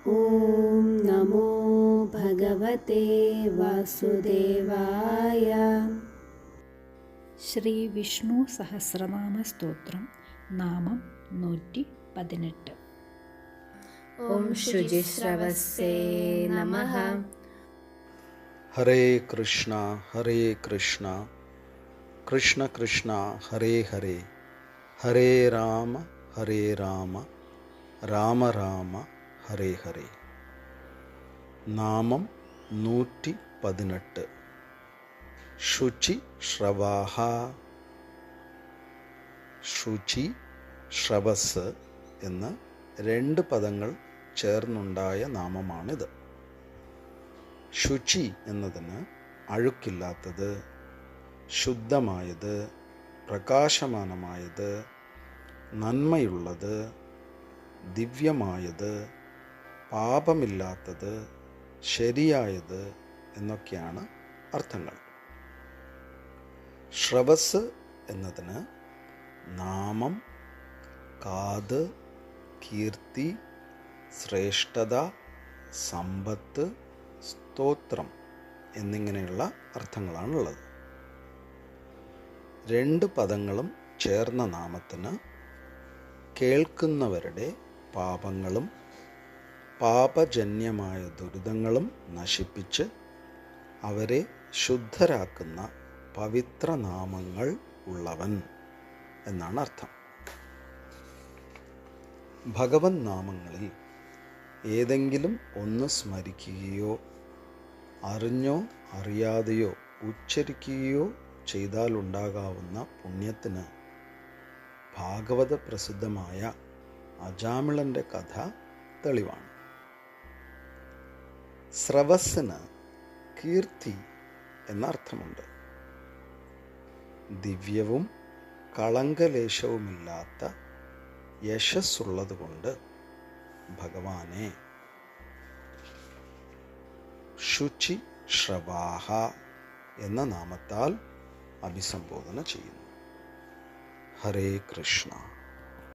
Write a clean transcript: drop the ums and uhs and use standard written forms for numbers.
ഓം നമോ ഭഗവതേ വാസുദേവായ. ശ്രീ വിഷ്ണു സഹസ്രനാമ സ്തോത്രം നാമം 118. ഓം ശുചിശ്രവസ്സേ നമഃ. ഹരേ കൃഷ്ണ ഹരേ കൃഷ്ണ കൃഷ്ണ കൃഷ്ണ ഹരേ ഹരേ, ഹരേ രാമ ഹരേ രാമ രാമ രാമ ഹരേ ഹരേ. നാമം 118. ശുചി ശ്രവാഹ. ശുചി ശ്രവസ് എന്ന് 2 പദങ്ങൾ ചേർന്നുണ്ടായ നാമമാണിത്. ശുചി എന്നതിന് അഴുക്കില്ലാത്തത്, ശുദ്ധമായത്, പ്രകാശമാനമായത്, നന്മയുള്ളത്, ദിവ്യമായത്, പാപമില്ലാത്തത്, ശരിയായത് എന്നൊക്കെയാണ് അർത്ഥങ്ങൾ. ശ്രവസ് എന്നതിന് നാമം, കാത്, കീർത്തി, ശ്രേഷ്ഠത, സമ്പത്ത്, സ്തോത്രം എന്നിങ്ങനെയുള്ള അർത്ഥങ്ങളാണുള്ളത്. 2 പദങ്ങളും ചേർന്ന നാമത്തിന് കേൾക്കുന്നവരുടെ പാപങ്ങളും പാപജന്യമായ ദുരിതങ്ങളും നശിപ്പിച്ച് അവരെ ശുദ്ധരാക്കുന്ന പവിത്ര നാമങ്ങൾ ഉള്ളവൻ എന്നാണ് അർത്ഥം. ഭഗവൻ നാമങ്ങളിൽ ഏതെങ്കിലും ഒന്ന് സ്മരിക്കുകയോ അറിഞ്ഞോ അറിയാതെയോ ഉച്ചരിക്കുകയോ ചെയ്താലുണ്ടാകാവുന്ന പുണ്യത്തിന് ഭാഗവത പ്രസിദ്ധമായ അജാമിളൻ്റെ കഥ തെളിവാണ്. സ്രവസ്സിന് കീർത്തി എന്ന അർത്ഥമുണ്ട്. ദിവ്യവും കളങ്കലേശവുമില്ലാത്ത യശസ്സുള്ളതുകൊണ്ട് ഭഗവാനെ ശുചി ശ്രവാഹ എന്ന നാമത്താൽ അഭിസംബോധന ചെയ്യുന്നു. ഹരേ കൃഷ്ണ.